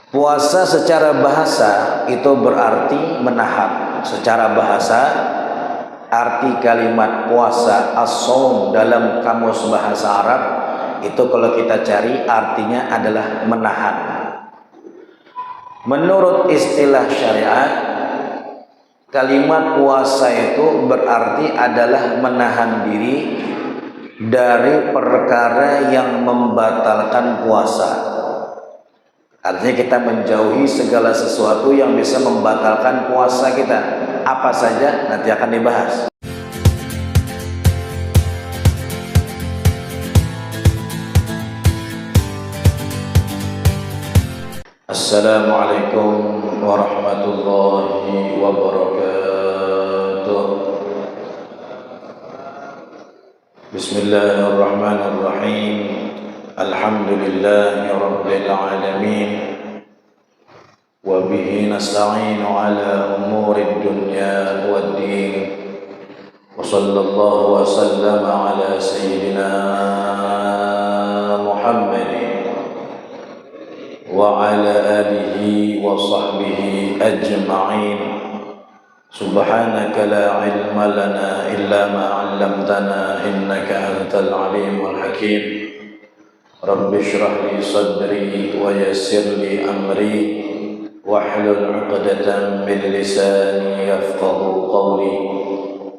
Puasa secara bahasa itu berarti menahan. Secara bahasa, arti kalimat puasa as-shaum dalam kamus bahasa Arab itu kalau kita cari artinya adalah menahan. Menurut istilah syariat, kalimat puasa itu berarti adalah menahan diri dari perkara yang membatalkan puasa. Artinya kita menjauhi segala sesuatu yang bisa membatalkan puasa kita. Apa saja nanti akan dibahas. Assalamualaikum warahmatullahi wabarakatuh. Bismillahirrahmanirrahim. Alhamdulillahi rabbil alamin. Wa bihi nasta'inu ala umuri dunya waddin. Wa sallallahu wa sallama ala sayyidina Muhammadin wa ala alihi wa sahbihi ajma'in. Subhanaka la ilma lana illa ma 'allamtana innaka antal alimul hakim. Rabbi shrah li sadri wa yassir li amri wahlul 'uqdatam min lisani yafqahu qawli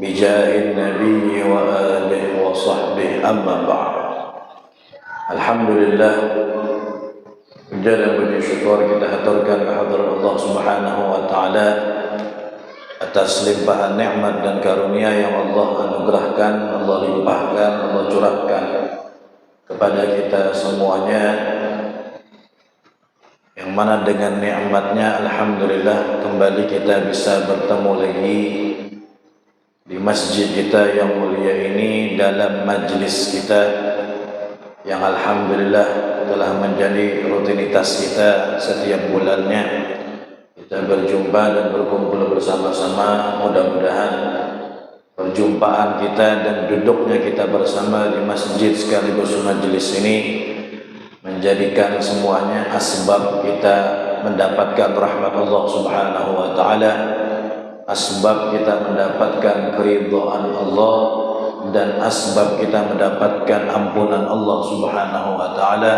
bijahil nabiyyi wa alihi wa sahbihi amma ba'd. Alhamdulillah, puja dan puji syukur kita haturkan kehadirat Allah Subhanahu wa taala atas limpahan nikmat dan karunia yang Allah anugerahkan, Allah limpahkan, Allah curahkan kepada kita semuanya, yang mana dengan nikmatnya alhamdulillah kembali kita bisa bertemu lagi di masjid kita yang mulia ini, dalam majlis kita yang alhamdulillah telah menjadi rutinitas kita setiap bulannya. Kita berjumpa dan berkumpul bersama-sama. Mudah-mudahan perjumpaan kita dan duduknya kita bersama di masjid sekaligus majlis ini menjadikan semuanya asbab kita mendapatkan rahmat Allah Subhanahu wa taala, asbab kita mendapatkan keridhaan Allah, dan asbab kita mendapatkan ampunan Allah Subhanahu wa taala.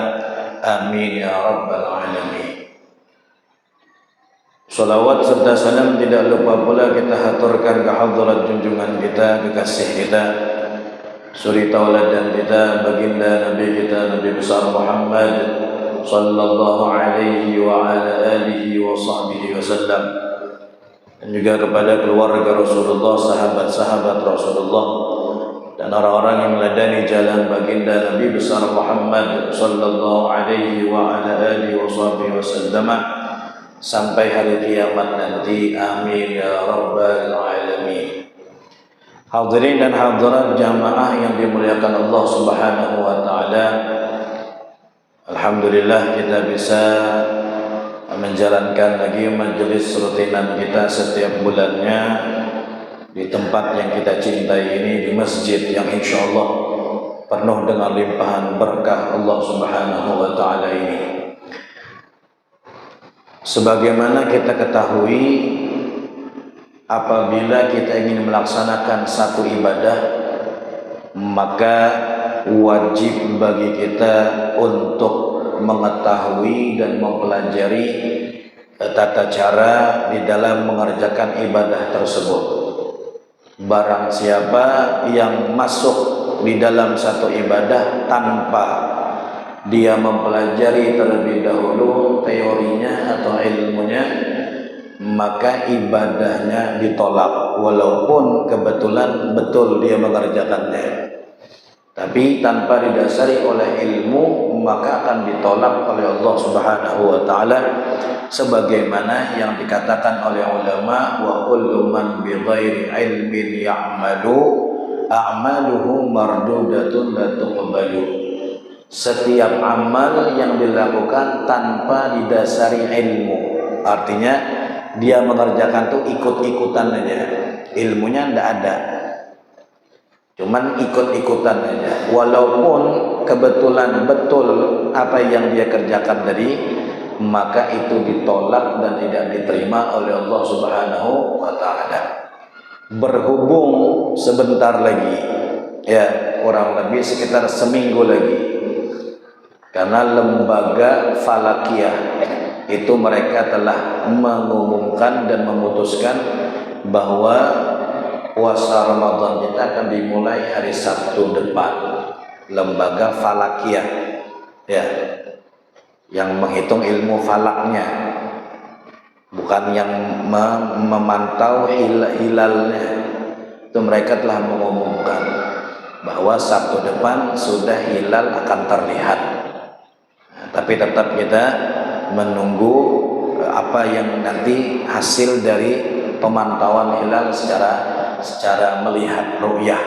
Amin ya rabbal alamin. Salawat serta salam tidak lupa pula kita haturkan ke hadirat junjungan kita, kekasih kita, suri tauladan kita, baginda Nabi kita, Nabi besar Muhammad sallallahu alaihi wa ala alihi wa sahbihi wasallam, dan juga kepada keluarga Rasulullah, sahabat-sahabat Rasulullah, dan orang-orang yang meladani jalan baginda Nabi besar Muhammad sallallahu alaihi wa ala alihi wa sahbihi wasallam sampai hari kiamat nanti. Amin ya rabbal alamin. Hadirin dan hadirat jamaah yang dimuliakan Allah Subhanahu wa taala, alhamdulillah kita bisa menjalankan lagi majelis rutinan kita setiap bulannya di tempat yang kita cintai ini, di masjid yang insyaallah penuh dengan limpahan berkah Allah Subhanahu wa taala ini. Sebagaimana kita ketahui, apabila kita ingin melaksanakan satu ibadah, maka wajib bagi kita untuk mengetahui dan mempelajari tata cara di dalam mengerjakan ibadah tersebut. Barang siapa yang masuk di dalam satu ibadah tanpa dia mempelajari terlebih dahulu teorinya atau ilmunya, maka ibadahnya ditolak walaupun kebetulan betul dia mengerjakannya. Tapi tanpa didasari oleh ilmu, maka akan ditolak oleh Allah Subhanahu wa taala, sebagaimana yang dikatakan oleh ulama, wa kullu man bi ghairi ilmin ya'malu a'maluhu mardudatun la tuqbalu. Setiap amal yang dilakukan tanpa didasari ilmu, artinya dia mengerjakan tuh ikut-ikutan aja, ilmunya ndak ada, cuman ikut-ikutan aja. Walaupun kebetulan betul apa yang dia kerjakan tadi, maka itu ditolak dan tidak diterima oleh Allah Subhanahu wa taala. Berhubung sebentar lagi, ya kurang lebih sekitar seminggu lagi, karena lembaga Falakiyah itu mereka telah mengumumkan dan memutuskan bahwa puasa Ramadan kita akan dimulai hari Sabtu depan. Lembaga Falakiyah, ya, yang menghitung ilmu falaknya, bukan yang memantau hilalnya. Itu mereka telah mengumumkan bahwa Sabtu depan sudah hilal akan terlihat. Tapi tetap kita menunggu apa yang nanti hasil dari pemantauan hilal secara melihat ru'yah,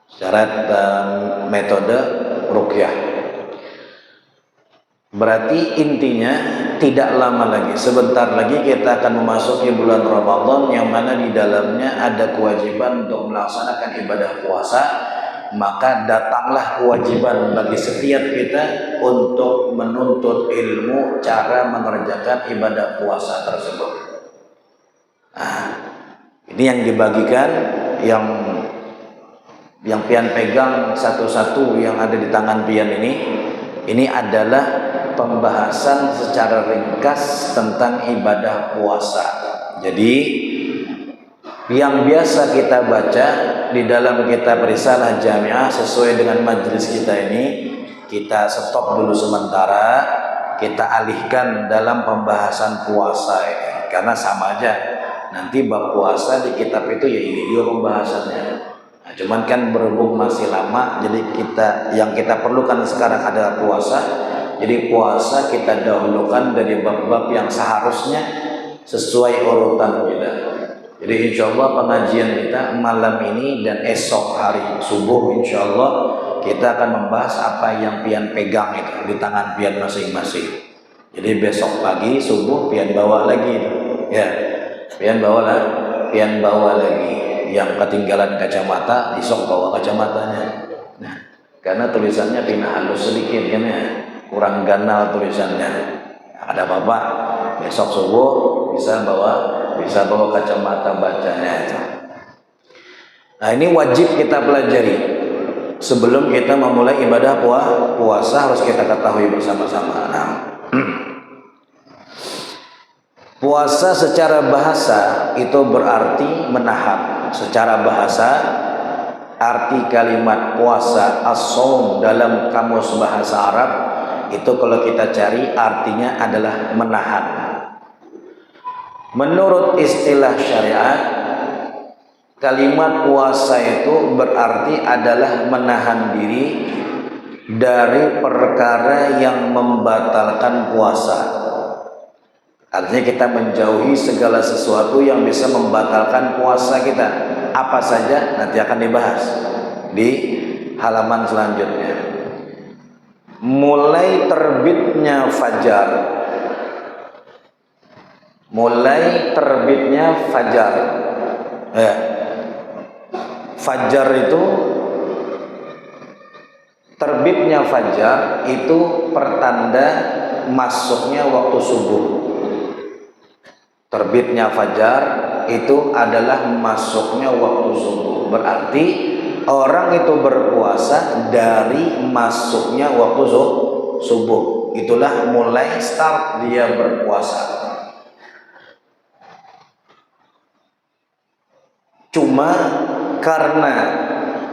secara metode ruqyah. Berarti intinya tidak lama lagi, sebentar lagi kita akan memasuki bulan Ramadan yang mana di dalamnya ada kewajiban untuk melaksanakan ibadah puasa. Maka datanglah kewajiban bagi setiap kita untuk menuntut ilmu cara mengerjakan ibadah puasa tersebut. Nah, ini yang dibagikan, yang pian pegang satu-satu yang ada di tangan pian ini adalah pembahasan secara ringkas tentang ibadah puasa. Jadi yang biasa kita baca di dalam kitab Risalah Jami'ah sesuai dengan majelis kita ini, kita stop dulu sementara, kita alihkan dalam pembahasan puasa ini, karena sama aja nanti bab puasa di kitab itu ya ini dia pembahasannya. Nah, cuman kan berhubung masih lama, jadi yang kita perlukan sekarang adalah puasa. Jadi puasa kita dahulukan dari bab-bab yang seharusnya sesuai urutan kita. Jadi insya Allah pengajian kita malam ini dan esok hari subuh insya Allah kita akan membahas apa yang pian pegang itu di tangan pian masing-masing. Jadi besok pagi subuh pian bawa lagi, ya pian bawa lagi. Yang ketinggalan kacamata, esok bawa kacamatanya. Nah, karena tulisannya pina halus sedikit kan ya, kurang ganal tulisannya. Ada bapak besok subuh bisa bawa kacamata bacanya itu. Nah, ini wajib kita pelajari sebelum kita memulai ibadah puasa, harus kita ketahui bersama-sama. Nah, puasa secara bahasa itu berarti menahan. Secara bahasa arti kalimat puasa as-shaum dalam kamus bahasa Arab itu kalau kita cari artinya adalah menahan. Menurut istilah syariat, kalimat puasa itu berarti adalah menahan diri dari perkara yang membatalkan puasa. Artinya kita menjauhi segala sesuatu yang bisa membatalkan puasa kita. Apa saja nanti akan dibahas di halaman selanjutnya. Mulai terbitnya fajar. Fajar itu, terbitnya fajar itu pertanda masuknya waktu subuh. Terbitnya fajar itu adalah masuknya waktu subuh. Berarti orang itu berpuasa dari masuknya waktu subuh. Itulah mulai start dia berpuasa. Cuma karena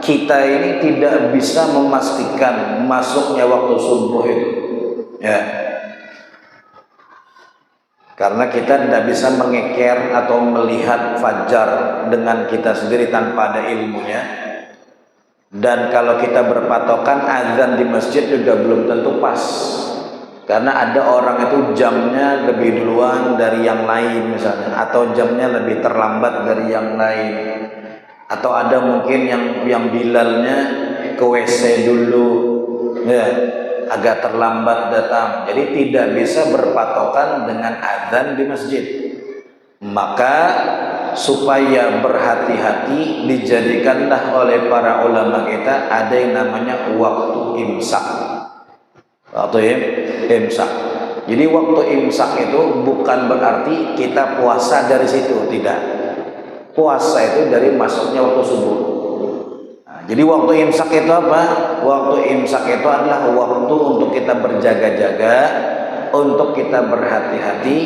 kita ini tidak bisa memastikan masuknya waktu subuh itu, ya. Karena kita tidak bisa mengeker atau melihat fajar dengan kita sendiri tanpa ada ilmunya. Dan kalau kita berpatokan azan di masjid juga belum tentu pas. Karena ada orang itu jamnya lebih duluan dari yang lain misalnya, atau jamnya lebih terlambat dari yang lain. Atau ada mungkin yang bilalnya ke WC dulu, ya, agak terlambat datang. Jadi tidak bisa berpatokan dengan azan di masjid. Maka supaya berhati-hati dijadikanlah oleh para ulama kita ada yang namanya waktu imsak. Waktu imsak. Jadi waktu imsak itu bukan berarti kita puasa dari situ, tidak. Puasa itu dari masuknya waktu subuh. Nah, jadi waktu imsak itu apa? Waktu imsak itu adalah waktu untuk kita berjaga-jaga, untuk kita berhati-hati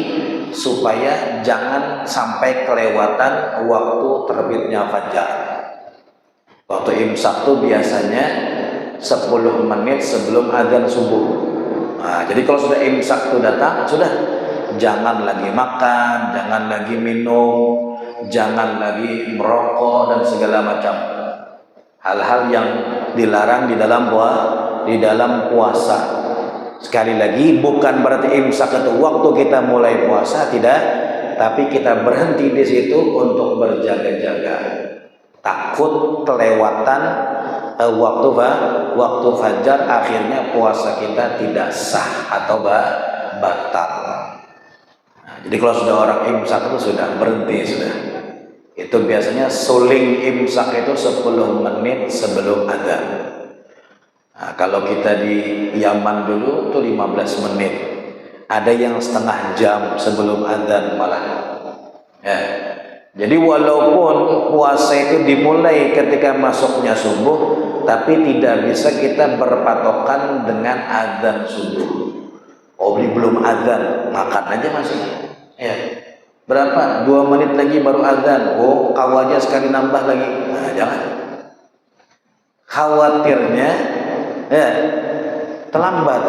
supaya jangan sampai kelewatan waktu terbitnya fajar. Waktu imsak itu biasanya 10 menit sebelum azan subuh. Nah, jadi kalau sudah imsak itu datang, sudah jangan lagi makan, jangan lagi minum, jangan lagi merokok dan segala macam hal-hal yang dilarang di dalam puasa. Sekali lagi, bukan berarti imsak itu waktu kita mulai puasa, tidak, tapi kita berhenti di situ untuk berjaga-jaga, takut kelewatan waktu fajar, akhirnya puasa kita tidak sah atau batal. Nah, jadi kalau sudah orang imsak itu sudah berhenti sudah. Itu biasanya suling imsak itu 10 menit sebelum azan. Nah, kalau kita di Yaman dulu itu 15 menit. Ada yang setengah jam sebelum azan malah. Ya. Jadi walaupun puasa itu dimulai ketika masuknya subuh, tapi tidak bisa kita berpatokan dengan azan subuh. Oh, belum azan, makan aja masih. Ya. Berapa? 2 menit lagi baru azan. Oh, kau aja sekali nambah lagi. Nah, jangan. Khawatirnya ya terlambat.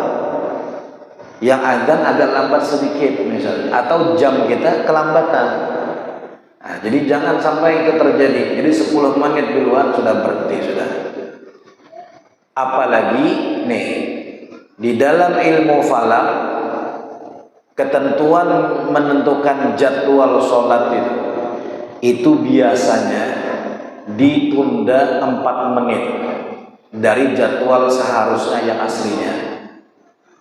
Yang azan agak lambat sedikit misalnya, atau jam kita kelambatan. Nah, jadi jangan sampai itu terjadi. Jadi 10 menit duluan sudah berhenti sudah. Apalagi nih di dalam ilmu falak, ketentuan menentukan jadwal sholat itu biasanya ditunda 4 menit dari jadwal seharusnya yang aslinya.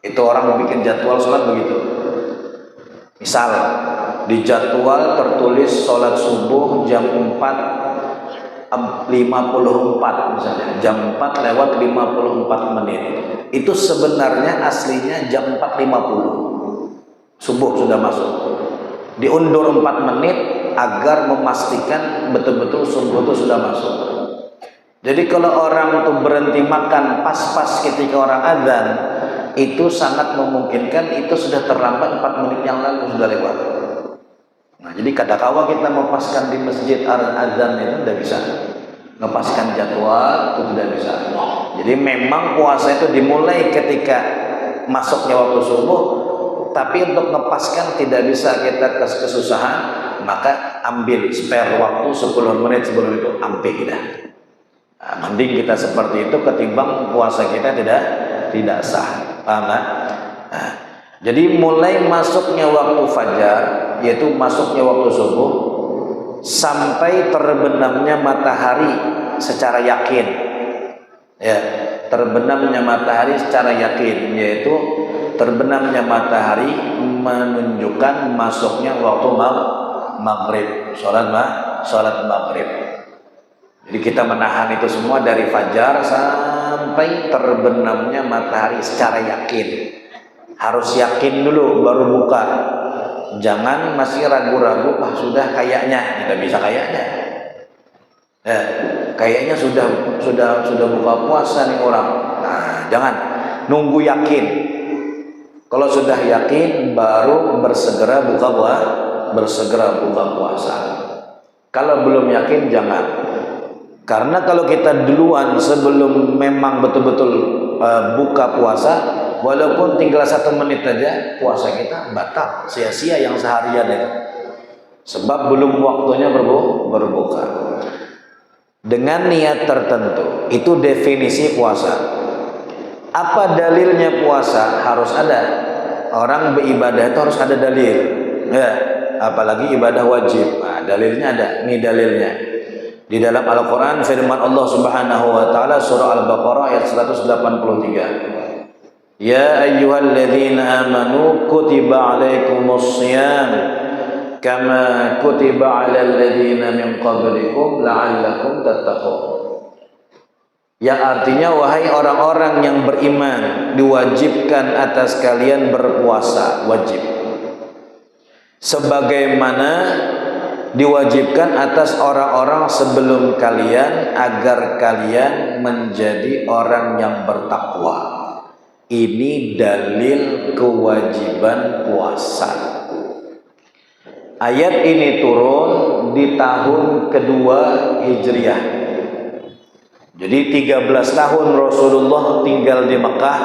Itu orang bikin jadwal sholat begitu. Misal di jadwal tertulis sholat subuh jam 4.54 misalnya, jam 4 lewat 54 menit. Itu sebenarnya aslinya jam 4.50 subuh sudah masuk. Diundur 4 menit agar memastikan betul-betul subuh itu sudah masuk. Jadi kalau orang itu berhenti makan pas-pas ketika orang azan, itu sangat memungkinkan itu sudah terlambat 4 menit yang lalu sudah lewat. Nah, jadi kadang-kala kita mempaskan di masjid azan itu tidak bisa, mempaskan jadwal itu tidak bisa. Jadi memang puasa itu dimulai ketika masuknya waktu subuh, tapi untuk ngepaskan tidak bisa kita kesusahan, maka ambil spare waktu 10 menit sebelum itu ambil kita. Nah, mending kita seperti itu ketimbang puasa kita tidak sah. Paham kan? Nah, jadi mulai masuknya waktu fajar, yaitu masuknya waktu subuh, sampai terbenamnya matahari secara yakin. Ya, terbenamnya matahari secara yakin, yaitu terbenamnya matahari menunjukkan masuknya waktu maghrib, sholat maghrib. Jadi kita menahan itu semua dari fajar sampai terbenamnya matahari secara yakin. Harus yakin dulu baru buka. Jangan masih ragu-ragu, sudah kayaknya, tidak bisa kayaknya. Kayaknya sudah buka puasa nih orang. Nah, jangan nunggu yakin. Kalau sudah yakin baru bersegera buka puasa. Kalau belum yakin jangan. Karena kalau kita duluan sebelum memang betul-betul buka puasa, walaupun tinggal 1 menit saja, puasa kita batal, sia-sia yang seharian itu. Sebab belum waktunya berbuka. Dengan niat tertentu, itu definisi puasa. Apa dalilnya puasa? Harus ada. Orang beribadah itu harus ada dalil. Ya, apalagi ibadah wajib. Nah, dalilnya ada. Ini dalilnya. Di dalam Al-Quran firman Allah Subhanahu wa ta'ala surah Al-Baqarah ayat 183. Ya ayyuhalladzina amanu kutiba alaikumus shiyam kama kutiba alal ladzina min qablikum la'allakum tattaqun. yang artinya wahai orang-orang yang beriman, diwajibkan atas kalian berpuasa, wajib. Sebagaimana diwajibkan atas orang-orang sebelum kalian agar kalian menjadi orang yang bertakwa. Ini dalil kewajiban puasa. Ayat ini turun di tahun kedua Hijriah. Jadi 13 tahun Rasulullah tinggal di Mekah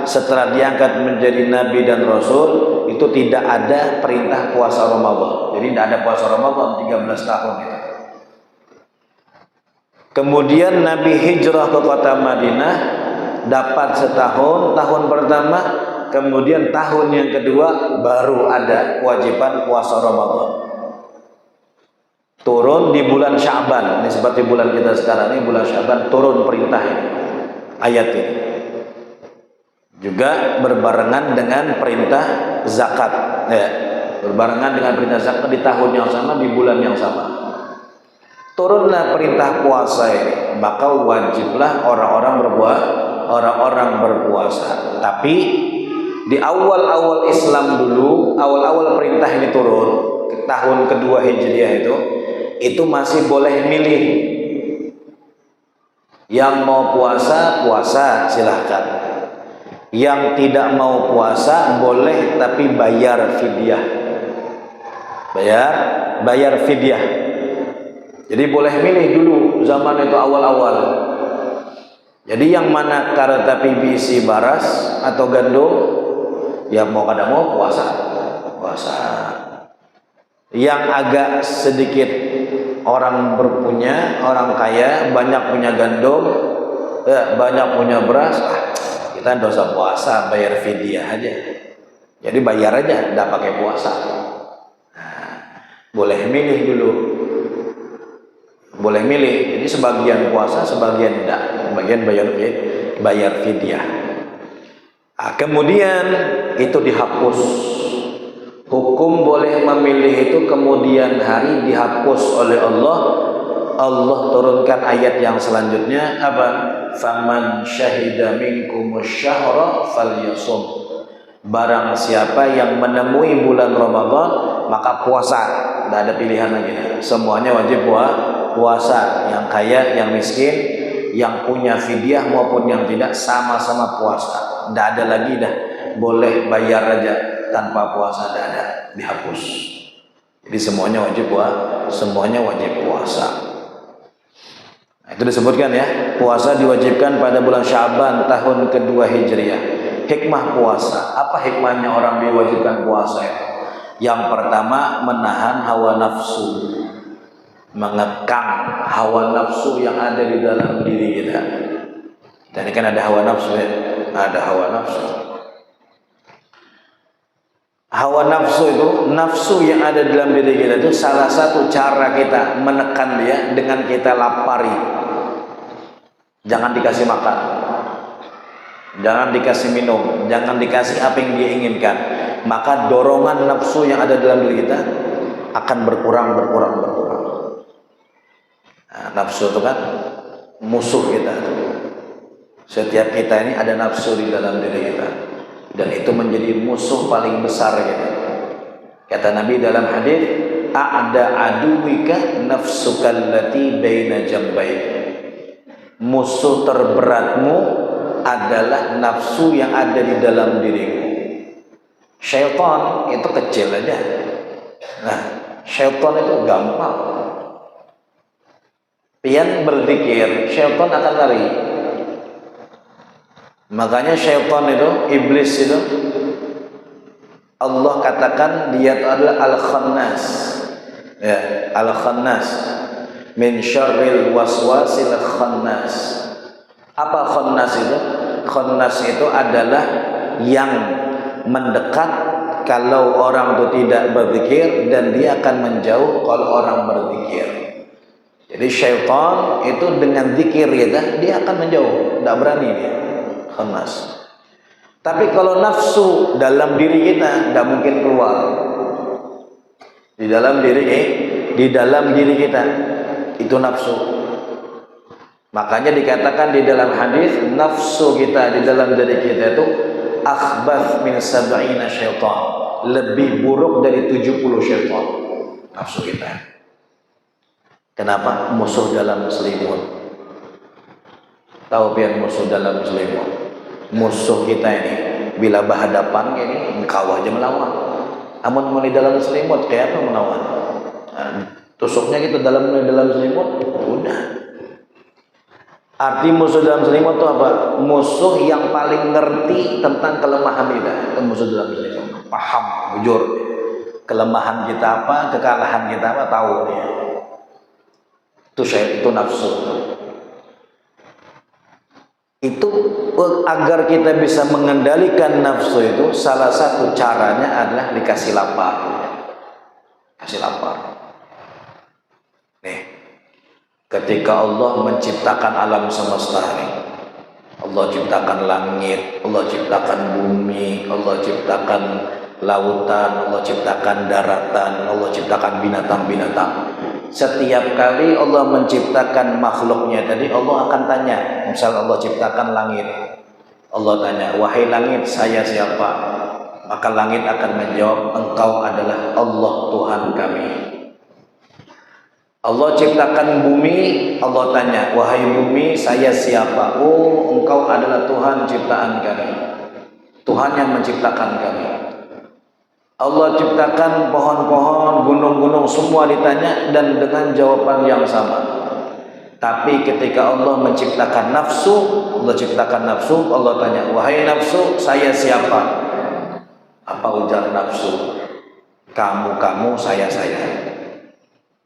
setelah diangkat menjadi Nabi dan Rasul, itu tidak ada perintah puasa Ramadan. Jadi tidak ada puasa Ramadan 13 tahun itu. Kemudian Nabi hijrah ke kota Madinah, dapat setahun, tahun pertama, kemudian tahun yang kedua baru ada kewajiban puasa Ramadan. Turun di bulan Sya'ban, ini seperti bulan kita sekarang ini, bulan Sya'ban turun perintah ini, ayat ini. Juga berbarengan dengan perintah zakat, ya, berbarengan dengan perintah zakat di tahun yang sama, di bulan yang sama. Turunlah perintah puasa ini, maka wajiblah orang-orang berpuasa. Tapi di awal-awal Islam dulu, awal-awal perintah ini turun ke tahun kedua Hijriah itu masih boleh milih. Yang mau puasa, puasa silahkan. Yang tidak mau puasa boleh tapi bayar fidyah. Bayar fidyah. Jadi boleh milih dulu zaman itu awal-awal. Jadi yang mana karetapi bisi baras atau gandum, ya mau kada mau puasa. Yang agak sedikit orang berpunya, orang kaya, banyak punya gandum, banyak punya beras, kita tidak usah puasa, bayar fidyah aja. Jadi bayar aja, tidak pakai puasa. Nah, boleh milih dulu. Boleh milih. Jadi sebagian puasa, sebagian tidak. Sebagian bayar fidyah. Nah, kemudian itu dihapus. Hukum boleh memilih itu kemudian hari dihapus oleh Allah. Allah turunkan ayat yang selanjutnya apa? Faman syahida minkumus syahra falyasum. Barang siapa yang menemui bulan Ramadan maka puasa. Tidak ada pilihan lagi. Semuanya wajib puasa. Yang kaya, yang miskin, yang punya fidyah maupun yang tidak, sama-sama puasa. Tidak ada lagi dah. Boleh bayar aja tanpa puasa, tidak ada, dihapus. Jadi semuanya wajib puasa. Nah, itu disebutkan ya, puasa diwajibkan pada bulan Sya'ban tahun kedua Hijriah. Hikmah puasa, apa hikmahnya orang diwajibkan puasa itu? Yang pertama, menahan hawa nafsu, mengekang hawa nafsu yang ada di dalam diri kita. Dan ini kan ada hawa nafsu ya, ada hawa nafsu. Hawa nafsu itu, nafsu yang ada di dalam diri kita itu salah satu cara kita menekan dia dengan kita lapari. Jangan dikasih makan, jangan dikasih minum, jangan dikasih apa yang dia inginkan. Maka dorongan nafsu yang ada dalam diri kita akan berkurang. Nah, nafsu itu kan musuh kita. Setiap kita ini ada nafsu di dalam diri kita. Dan itu menjadi musuh paling besar kita. Kata Nabi dalam hadis, "A'da aduwika nafsuka allati baina jambayk." Musuh terberatmu adalah nafsu yang ada di dalam dirimu. Syaitan itu kecil aja. Nah, syaitan itu gampang. Pian berzikir, syaitan akan lari. Makanya syaitan itu, iblis itu, Allah katakan dia adalah al-khannas. Ya, al-khannas. Min syarril waswasil khannas. Apa khannas itu? Khannas itu adalah yang mendekat kalau orang itu tidak berzikir, dan dia akan menjauh kalau orang berzikir. Jadi syaitan itu dengan zikir ya, dia akan menjauh, tidak berani dia. Khannas. Tapi kalau nafsu dalam diri kita tidak mungkin keluar. Di dalam diri kita itu nafsu. Makanya dikatakan di dalam hadis, nafsu kita di dalam diri kita itu akhbath min sab'ina syaitan, lebih buruk dari 70 syaitan nafsu kita. Kenapa? Musuh dalam selimut. Tahu pian musuh dalam selimut? Musuh kita ini bila berhadapan ini engkau aja melawan. Amun mulai dalam selimut kayak apa melawan? Tusuknya gitu dalam selimut, udah. Arti musuh dalam selimut itu apa? Musuh yang paling ngerti tentang kelemahan kita. Itu musuh dalam selimut. Paham, jujur. Kelemahan kita apa, kekalahan kita apa, tahu dia. Itu nafsu. Itu agar kita bisa mengendalikan nafsu itu, salah satu caranya adalah dikasih lapar. Kasih lapar. Nih, ketika Allah menciptakan alam semesta ini, Allah ciptakan langit, Allah ciptakan bumi, Allah ciptakan lautan, Allah ciptakan daratan, Allah ciptakan binatang-binatang. Setiap kali Allah menciptakan makhluknya tadi, Allah akan tanya. Misal Allah ciptakan langit, Allah tanya, wahai langit, saya siapa? Maka langit akan menjawab, engkau adalah Allah Tuhan kami. Allah ciptakan bumi, Allah tanya, wahai bumi, saya siapa? Oh, engkau adalah Tuhan ciptaan kami, Tuhan yang menciptakan kami. Allah ciptakan pohon-pohon, gunung-gunung, semua ditanya dan dengan jawaban yang sama. Tapi ketika Allah menciptakan nafsu, Allah tanya, wahai nafsu, saya siapa? Apa ujar nafsu? Kamu, saya.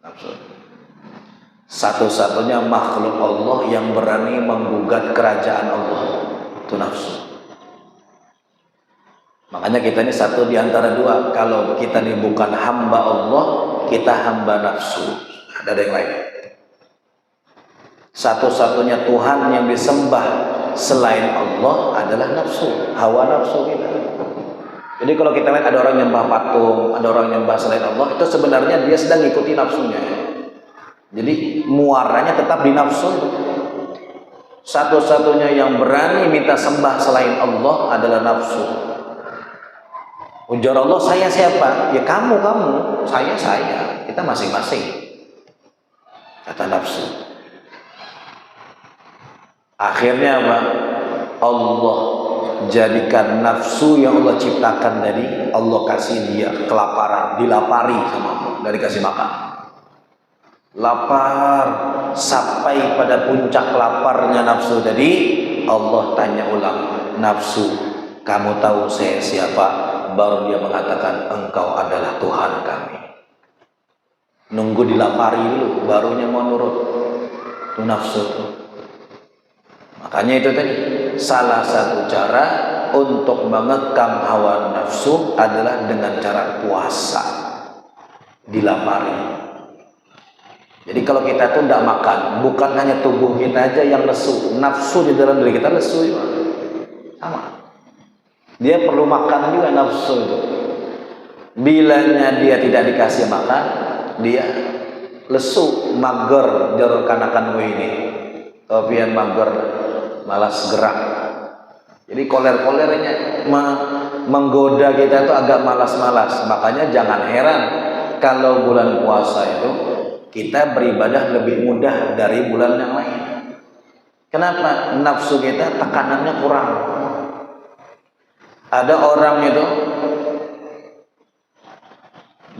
Nafsu. Satu-satunya makhluk Allah yang berani menggugat kerajaan Allah, itu nafsu. Makanya kita ini satu di antara dua. Kalau kita ini bukan hamba Allah, kita hamba nafsu. Ada yang lain. Satu-satunya Tuhan yang disembah selain Allah adalah nafsu, hawa nafsu kita. Jadi kalau kita lihat ada orang nyembah patung, ada orang nyembah selain Allah, itu sebenarnya dia sedang ikuti nafsunya. Jadi muaranya tetap di nafsu. Satu-satunya yang berani minta sembah selain Allah adalah nafsu. Ujar Allah, saya siapa? Ya kamu, saya. Kita masing-masing. Kata nafsu. Akhirnya apa? Allah jadikan nafsu yang Allah ciptakan tadi, Allah kasih dia kelaparan, dilapari sama Allah, dari kasih makan. Lapar sampai pada puncak laparnya nafsu tadi, Allah tanya ulang, nafsu, kamu tahu saya siapa? Baru dia mengatakan, engkau adalah Tuhan kami. Nunggu dilapari dulu, barunya mau nurut. Itu nafsu itu. Makanya itu tadi, salah satu cara untuk mengekang hawa nafsu adalah dengan cara puasa. Dilapari. Jadi kalau kita tuh tidak makan, bukan hanya tubuh kita aja yang lesu, nafsu di dalam diri kita lesu juga. Sama. Dia perlu makan juga nafsu itu. Bilanya dia tidak dikasih makan, dia lesu, mager, jarur kanakan ini. Topian mager, malas gerak. Jadi koler-kolernya menggoda kita itu agak malas-malas. Makanya jangan heran kalau bulan puasa itu kita beribadah lebih mudah dari bulan yang lain. Kenapa? Nafsu kita tekanannya kurang. Ada orang itu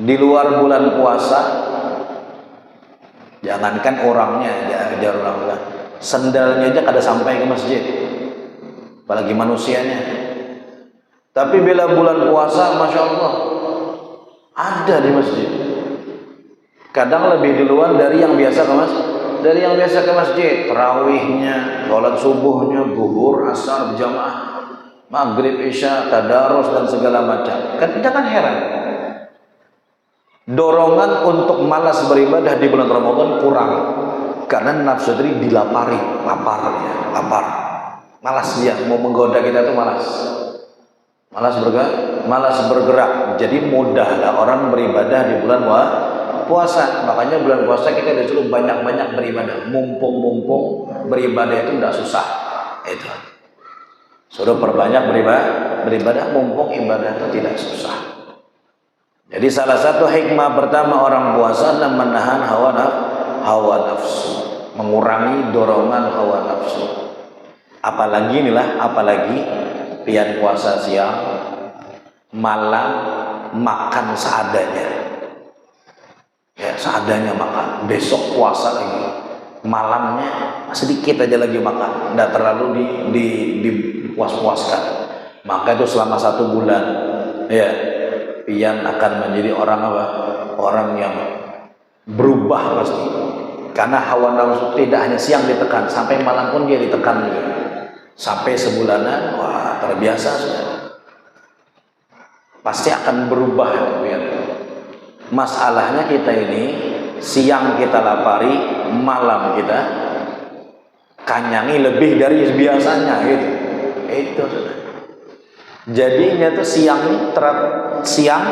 di luar bulan puasa, jangankan orangnya, sendalnya aja kada sampai ke masjid, apalagi manusianya. Tapi bila bulan puasa, masya Allah, ada di masjid. Kadang lebih duluan dari yang biasa ke masjid, tarawihnya, sholat subuhnya, zuhur, asar, berjamaah, maghrib, isya, tadarus dan segala macam. Jangan heran. Dorongan untuk malas beribadah di bulan Ramadan kurang. Karena nafsu tadi dilapari, lapar. Malas dia mau menggoda kita tuh malas. Malas bergerak. Jadi mudahlah orang beribadah di bulan puasa. Makanya bulan puasa kita disuruh banyak-banyak beribadah. Mumpung beribadah itu tidak susah. Itu. Suruh perbanyak beribadah mumpung ibadah itu tidak susah. Jadi salah satu hikmah pertama orang puasa adalah menahan hawa nafsu, mengurangi dorongan hawa nafsu. Apalagi pian puasa siang, malam makan seadanya. Ya, seadanya makan. Besok puasa lagi, malamnya sedikit aja lagi makan, tidak terlalu dipuas-puaskan. Maka itu selama 1 bulan, ya, pian akan menjadi orang yang berubah pasti. Karena hawa nafsu tidak hanya siang ditekan, sampai malam pun dia ditekan juga. Sampai sebulanan, wah terbiasa sudah. Pasti akan berubah, pian. Masalahnya kita ini siang kita lapari, malam kita kanyangi lebih dari biasanya gitu. Itu sudah. Jadinya tuh siang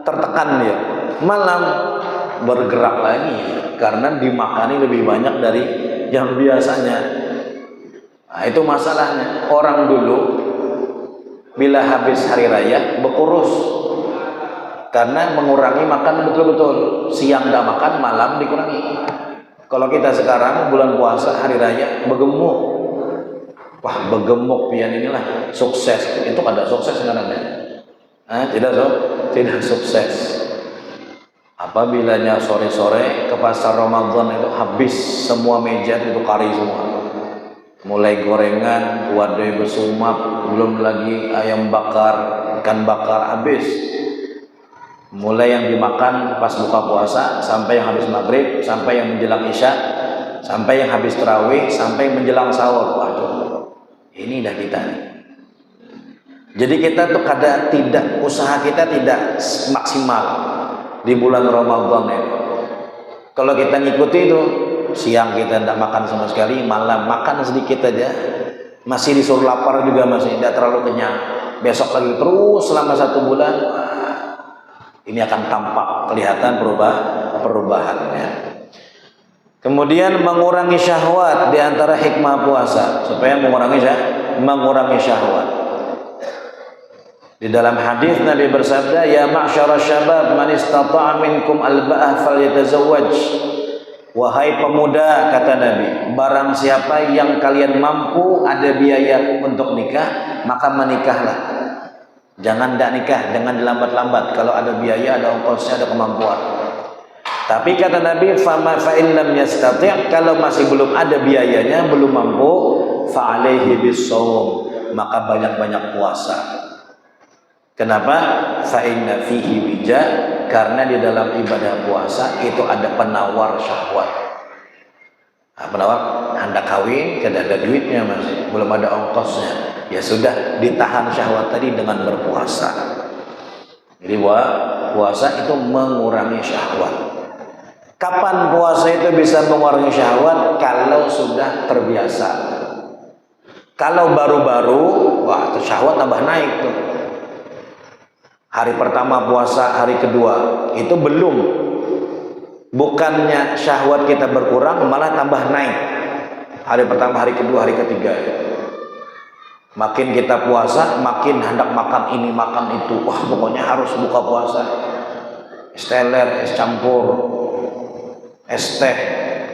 tertekan dia, malam bergerak lagi karena dimakani lebih banyak dari yang biasanya. Nah, itu masalahnya. Orang dulu bila habis hari raya berkurus karena mengurangi makan betul-betul. Siang dah makan, malam dikurangi. Kalau kita sekarang bulan puasa hari raya bergemuk. Wah, bergemuk pian inilah sukses. Itu ada sukses sebenarnya. Tidak sukses. Apabilanya sore-sore ke pasar Ramadan itu habis semua meja itu kari semua. Mulai gorengan, wadai bersumap, belum lagi ayam bakar, ikan bakar habis. Mulai yang dimakan pas buka puasa, sampai yang habis maghrib, sampai yang menjelang isya, sampai yang habis tarawih, sampai menjelang sahur. Waduh, ini dah kita nih. Jadi kita tuh usaha kita tidak maksimal di bulan Ramadan ini. Kalau kita ngikuti itu, siang kita tidak makan sama sekali, malam makan sedikit aja, masih disuruh lapar juga, masih tidak terlalu kenyang. Besok lagi terus selama 1 bulan. Ini akan tampak kelihatan perubahannya. Kemudian mengurangi syahwat di antara hikmah puasa supaya mengurangi syahwat. Di dalam hadis Nabi bersabda, "Ya ma'syara syabab, man istata'a minkum alba'ah falyatazawwaj." Wahai pemuda, kata Nabi, barang siapa yang kalian mampu ada biaya untuk nikah, maka menikahlah. Jangan tidak nikah, jangan dilambat-lambat. Kalau ada biaya, ada ongkosnya, ada kemampuan. Tapi kata Nabi, fa in lam yastati', kalau masih belum ada biayanya, belum mampu, fa alaihi bis-shaum, maka banyak-banyak puasa. Kenapa? Fa inna fihi wija, karena di dalam ibadah puasa itu ada penawar syahwat. Nah, penawar hendak kawin, tidak ada duitnya masih, belum ada ongkosnya. Ya sudah, ditahan syahwat tadi dengan berpuasa. Jadi puasa itu mengurangi syahwat. Kapan puasa itu bisa mengurangi syahwat? Kalau sudah terbiasa. Kalau baru-baru, wah, syahwat tambah naik tuh. Hari pertama puasa, hari kedua itu belum. Bukannya syahwat kita berkurang, malah tambah naik. Hari pertama, hari kedua, hari ketiga. Makin kita puasa, makin hendak makan ini, makan itu. Wah, pokoknya harus buka puasa. Es teler, es campur, es teh,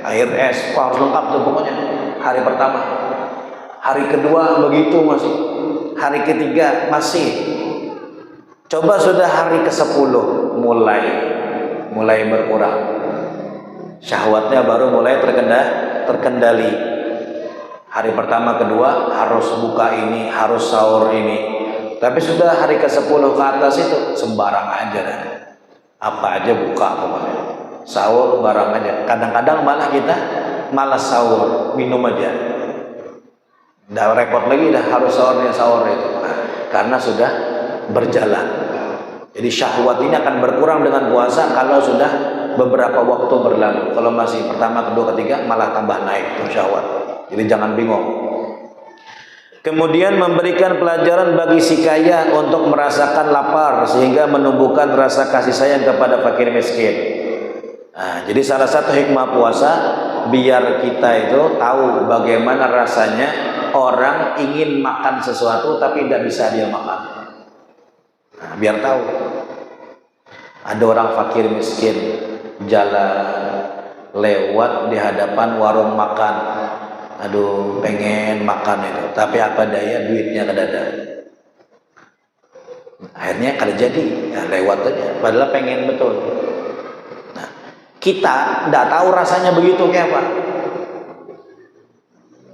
air es, wah, harus lengkap tuh pokoknya. Hari pertama. Hari kedua begitu masih. Hari ketiga masih. Coba sudah hari ke-10 mulai berkurang. Syahwatnya baru mulai terkendali. Hari pertama, kedua harus buka ini, harus sahur ini. Tapi sudah hari ke-10 ke atas itu sembarang aja dah. Apa aja buka pokoknya. Sahur barang aja. Kadang-kadang malah kita malas sahur, minum aja. Dah repot lagi dah harus sahur itu. Karena sudah berjalan. Jadi syahwat ini akan berkurang dengan puasa kalau sudah beberapa waktu berlalu. Kalau masih pertama, kedua, ketiga malah tambah naik tuh syahwat. Jadi jangan bingung. Kemudian memberikan pelajaran bagi si kaya untuk merasakan lapar sehingga menumbuhkan rasa kasih sayang kepada fakir miskin. Nah, jadi salah satu hikmah puasa biar kita itu tahu bagaimana rasanya orang ingin makan sesuatu tapi tidak bisa dia makan. Nah, biar tahu. Ada orang fakir miskin jalan lewat di hadapan warung makan. Aduh, pengen makan itu, tapi apa daya duitnya kada ada. Akhirnya kada jadi, ya lewat aja. Padahal pengen betul. Nah, kita tidak tahu rasanya begitu kayak apa.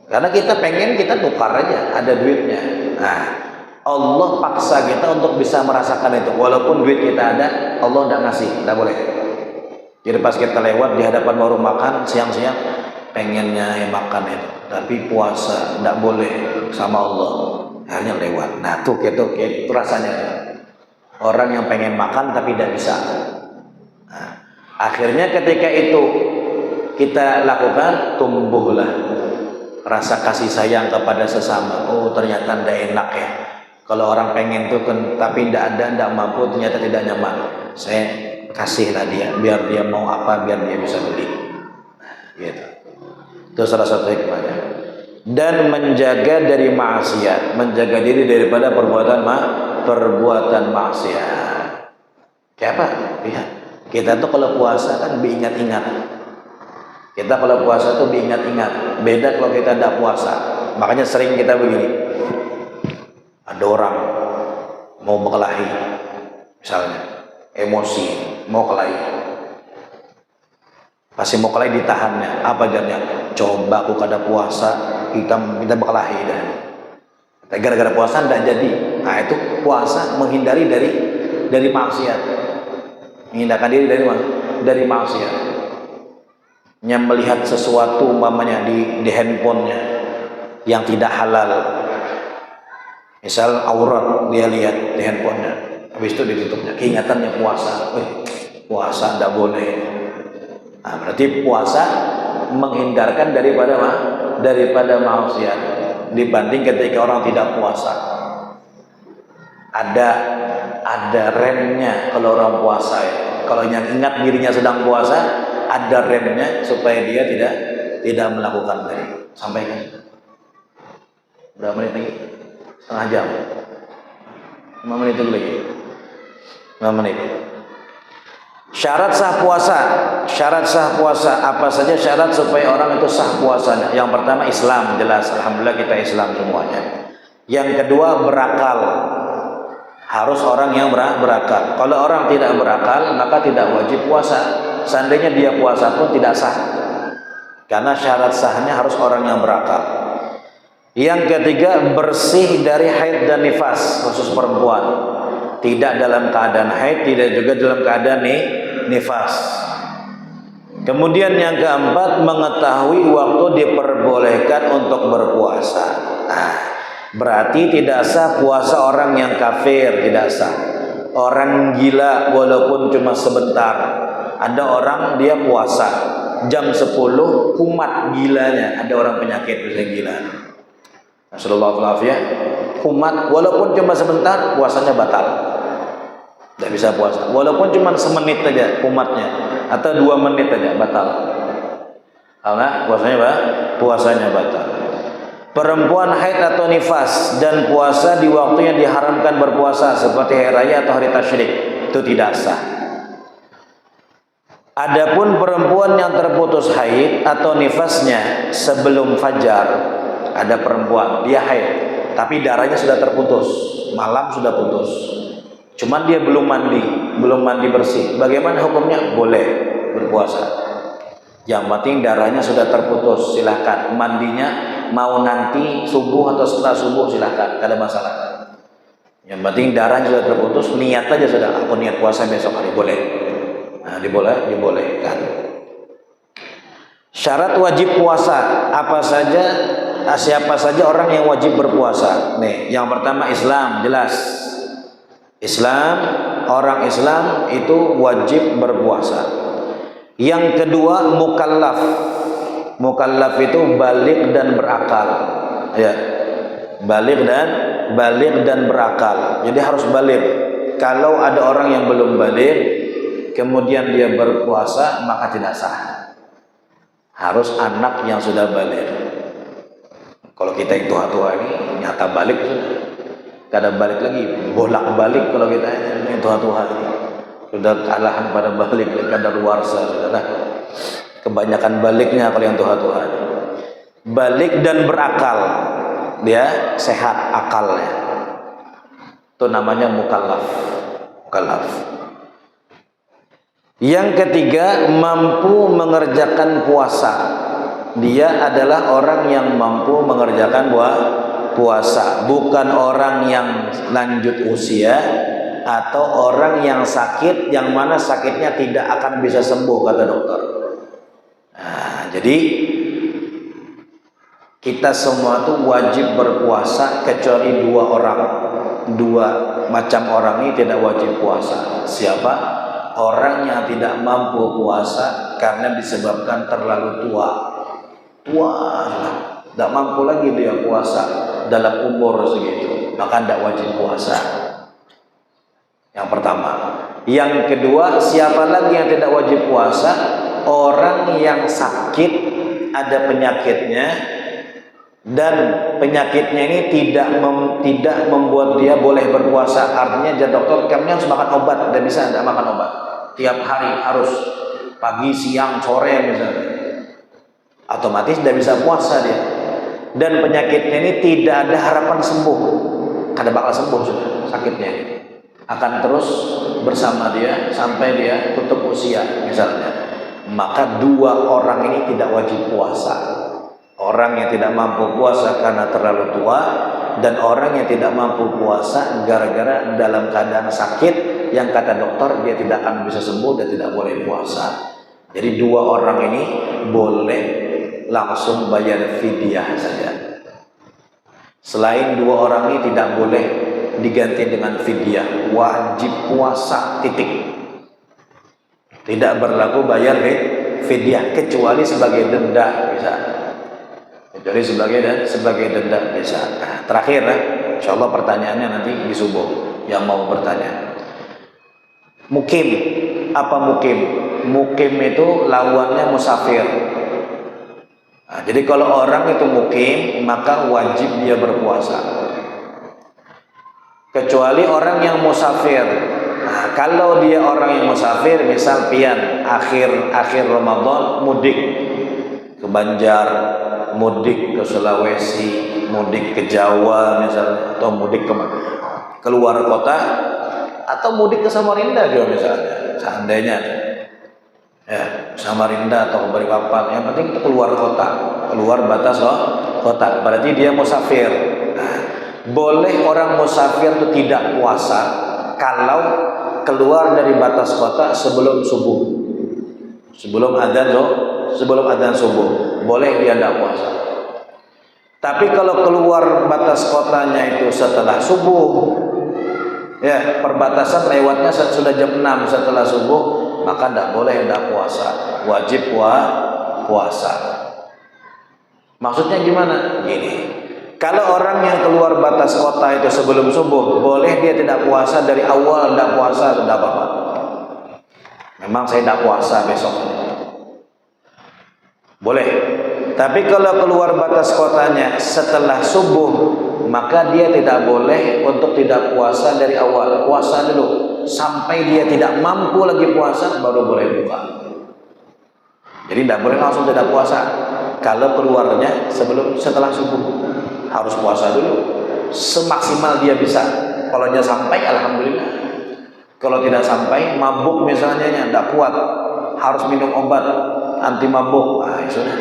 Karena kita pengen, kita tukar aja, ada duitnya. Nah, Allah paksa kita untuk bisa merasakan itu. Walaupun duit kita ada, Allah tidak ngasih, tidak boleh. Jadi pas kita lewat di hadapan warung makan siang-siang, pengennya ya makan itu, tapi puasa tidak boleh sama Allah. Akhirnya lewat. Nah, tuh itu rasanya. Orang yang pengen makan tapi tidak bisa. Nah, akhirnya ketika itu kita lakukan, tumbuhlah rasa kasih sayang kepada sesama. Oh, ternyata tidak enak ya. Kalau orang pengen tuh tapi tidak ada, tidak mampu, ternyata tidak nyaman. Saya kasihlah dia, biar dia mau apa, biar dia bisa beli. Gitu. Itu salah satu hikmahnya. Dan menjaga dari maksiat, menjaga diri daripada perbuatan maksiat. Kayak apa? Lihat. Kita tuh kalau puasa kan diingat-ingat. Kita kalau puasa tuh diingat-ingat. Beda kalau kita tidak puasa. Makanya sering kita begini. Ada orang mau berkelahi, misalnya emosi, mau kelahi. Pasti mau kelahi ditahannya. Apa jadinya? Coba aku kada puasa, kita berkelahi dah. Gara-gara puasa tidak jadi. Nah, itu puasa menghindari dari maksiat. Menghindarkan diri dari maksiat. Yang melihat sesuatu umpamanya di handphonenya yang tidak halal. Misal aurat dia lihat di handphonenya, habis itu ditutupnya. Keingatannya puasa. Puasa tidak boleh. Nah, berarti puasa menghindarkan daripada maksiat dibanding ketika orang tidak puasa. Ada remnya kalau orang puasa ya. Kalau yang ingat dirinya sedang puasa, ada remnya supaya dia tidak melakukan tadi. Sampaikan. Berapa menit lagi? Setengah jam. 5 menit lagi. 5 menit. Syarat sah puasa apa saja syarat supaya orang itu sah puasanya? Yang pertama Islam, jelas, alhamdulillah kita Islam semuanya. Yang kedua berakal, harus orang yang berakal. Kalau orang tidak berakal maka tidak wajib puasa. Seandainya dia puasa pun tidak sah, karena syarat sahnya harus orang yang berakal. Yang ketiga bersih dari haid dan nifas, khusus perempuan, tidak dalam keadaan haid, tidak juga dalam keadaan nifas. Kemudian yang keempat mengetahui waktu diperbolehkan untuk berpuasa. Nah, berarti tidak sah puasa orang yang kafir, tidak sah. Orang gila walaupun cuma sebentar. Ada orang dia puasa jam 10 kumat gilanya. Ada orang penyakit bisa gila. Sallallahu alaihi wasallam kumat walaupun cuma sebentar puasanya batal. Tidak bisa puasa. Walaupun cuma semenit saja kumatnya atau 2 menit saja batal. Karena puasanya batal. Perempuan haid atau nifas dan puasa di waktu yang diharamkan berpuasa seperti hari raya atau hari tasyrik itu tidak sah. Adapun perempuan yang terputus haid atau nifasnya sebelum fajar, ada perempuan dia haid tapi darahnya sudah terputus, malam sudah putus. Cuman dia belum mandi bersih. Bagaimana hukumnya? Boleh berpuasa. Yang penting darahnya sudah terputus, silakan. Mandinya mau nanti subuh atau setelah subuh silakan, tidak ada masalah. Yang penting darahnya sudah terputus, niat aja sudah. Aku niat puasa besok hari, boleh. Nah, dibolehkan. Syarat wajib puasa apa saja? Siapa saja orang yang wajib berpuasa? Nih, yang pertama Islam, jelas. Islam, orang Islam itu wajib berpuasa. Yang kedua mukallaf. Mukallaf itu balik dan berakal. Ya. Balik dan berakal. Jadi harus balik. Kalau ada orang yang belum balik, kemudian dia berpuasa, maka tidak sah. Harus anak yang sudah balik. Kalau kita yang tua-tua ini nyata balik sudah, kadang balik lagi, bolak-balik kalau kita yang tua-tua ini sudah kalahan pada balik, kadang luarsa sudah. Kebanyakan baliknya kalau yang tua-tua ini. Balik dan berakal, dia sehat akalnya, itu namanya mukallaf. Yang ketiga, mampu mengerjakan puasa. Dia adalah orang yang mampu mengerjakan puasa, bukan orang yang lanjut usia atau orang yang sakit, yang mana sakitnya tidak akan bisa sembuh kata dokter. Nah, jadi kita semua tuh wajib berpuasa kecuali dua macam orang ini tidak wajib puasa. Siapa? Orang yang tidak mampu puasa karena disebabkan terlalu tua, tidak mampu lagi dia puasa dalam umur segitu, maka tidak wajib puasa. Yang pertama. Yang kedua, siapa lagi yang tidak wajib puasa? Orang yang sakit, ada penyakitnya, dan penyakitnya ini tidak membuat dia boleh berpuasa. Artinya dokter, kami harus makan obat, tidak bisa tidak makan obat tiap hari, harus pagi, siang, sore misalnya, otomatis tidak bisa puasa dia. Dan penyakitnya ini tidak ada harapan sembuh, kada bakal sembuh sudah sakitnya ini, akan terus bersama dia sampai dia tutup usia misalnya. Maka dua orang ini tidak wajib puasa. Orang yang tidak mampu puasa karena terlalu tua, dan orang yang tidak mampu puasa gara-gara dalam keadaan sakit yang kata dokter dia tidak akan bisa sembuh dan tidak boleh puasa. Jadi dua orang ini boleh langsung bayar fidyah saja. Selain dua orang ini tidak boleh diganti dengan fidyah, wajib puasa titik. Tidak berlaku bayar fidyah kecuali sebagai denda bisa. Kecuali sebagai denda bisa. Nah, terakhir, insyaallah pertanyaannya nanti di subuh yang mau bertanya. Mukim, apa mukim? Mukim itu lawannya musafir. Nah, jadi kalau orang itu mukim, maka wajib dia berpuasa. Kecuali orang yang musafir. Nah, kalau dia orang yang musafir, misal pian akhir Ramadan mudik ke Banjar, mudik ke Sulawesi, mudik ke Jawa misalnya, atau mudik ke luar kota, atau mudik ke Samarinda juga misalnya, seandainya ya Samarinda atau ke Balikpapan, yang penting itu keluar kota, keluar batas kota, berarti dia musafir. Nah, boleh orang musafir itu tidak puasa kalau keluar dari batas kota sebelum subuh, sebelum adzan subuh, boleh dia tidak puasa. Tapi kalau keluar batas kotanya itu setelah subuh, ya perbatasan lewatnya sudah jam 6 setelah subuh, maka tidak boleh tidak puasa, wajib puasa. Maksudnya gimana? Gini, kalau orang yang keluar batas kota itu sebelum subuh, boleh dia tidak puasa dari awal, tidak puasa, tidak apa-apa. Memang saya tidak puasa besok, boleh. Tapi kalau keluar batas kotanya setelah subuh, maka dia tidak boleh untuk tidak puasa dari awal. Puasa dulu sampai dia tidak mampu lagi puasa, baru boleh buka. Jadi tidak boleh langsung tidak puasa. Kalau keluarnya setelah subuh, harus puasa dulu semaksimal dia bisa. Kalau dia sampai, alhamdulillah. Kalau tidak sampai, mabuk misalnya, tidak kuat, harus minum obat anti mabuk, nah, sudah,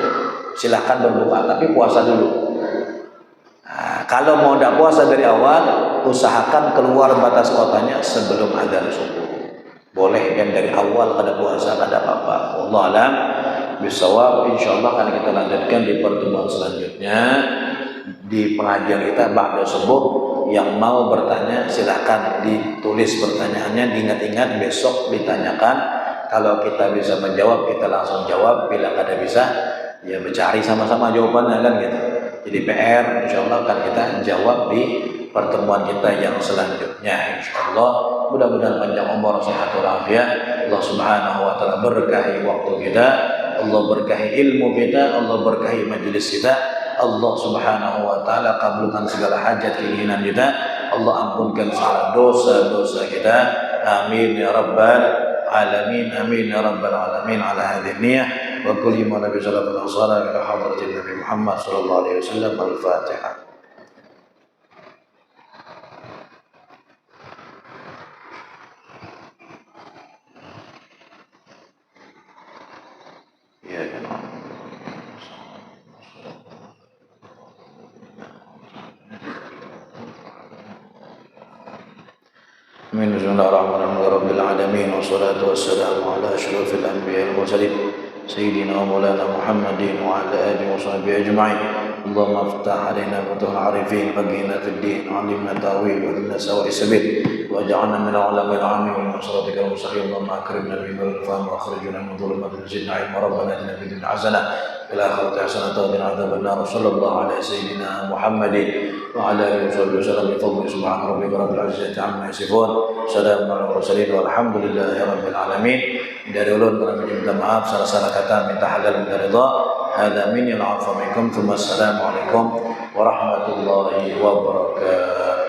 silahkan berbuka, tapi puasa dulu. Nah, kalau mau tidak puasa dari awal, usahakan keluar batas kotanya sebelum adzan subuh. Boleh yang dari awal kada puasa, kada apa-apa. Allah alam bisawab. Insyaallah akan kita lanjutkan di pertemuan selanjutnya di pengajian kita ba'da subuh. Yang mau bertanya silahkan ditulis pertanyaannya, diingat-ingat besok ditanyakan. Kalau kita bisa menjawab, kita langsung jawab. Bila kada bisa, ya mencari sama-sama jawabannya kan gitu. Jadi PR insyaallah akan kita jawab di pertemuan kita yang selanjutnya insyaallah. Mudah-mudahan panjang umur, sehat walafiat. Allah Subhanahu wa taala berkahi waktu kita, Allah berkahi ilmu kita, Allah berkahi majelis kita. Allah Subhanahu wa taala kabulkan segala hajat keinginan kita. Allah ampunkan segala dosa-dosa kita. Amin ya rabbal alamin. Amin ya rabbal alamin. Ala hadhihi niyyah wa kulli ma nabi sallallahu alaihi wasallam ila hadratin Nabi Muhammad sallallahu alaihi wasallam. Al-Fatihah. Amin. Bismillahirrahmanirrahim. Rabbil alamin wassalatu wassalamu ala asyrafil anbiya'i wal mursalin sayyidina wa maulana Muhammadin wa ala alihi wa sahbihi ajma'in. Allahumma iftah alaina futuhal arifin waghfirna fid din wa 'allimna ta'wil wa inna sawa'i sabil waj'alna min al-'ulama'i al-'amin wa siratikal mustaqim. Allahumma akrimna bil fahm wa akhrijna min dhulumatil jahli wa rabbana atina fid dunya hasanah wa fil akhirati hasanah wa qina adzaban nar. Sallallahu ala sayyidina Muhammadin wa ala alihi wa sallam bi fadli subhana rabbika rabbil izzati amma yasifun. Assalamu alaikum warahmatullahi walhamdulillahi rabbil alamin. Dari ulun kami minta maaf salah-salah kata, minta halal minta ridha. Hadza minni al-'afwa minkum. Assalamualaikum warahmatullahi wabarakatuh.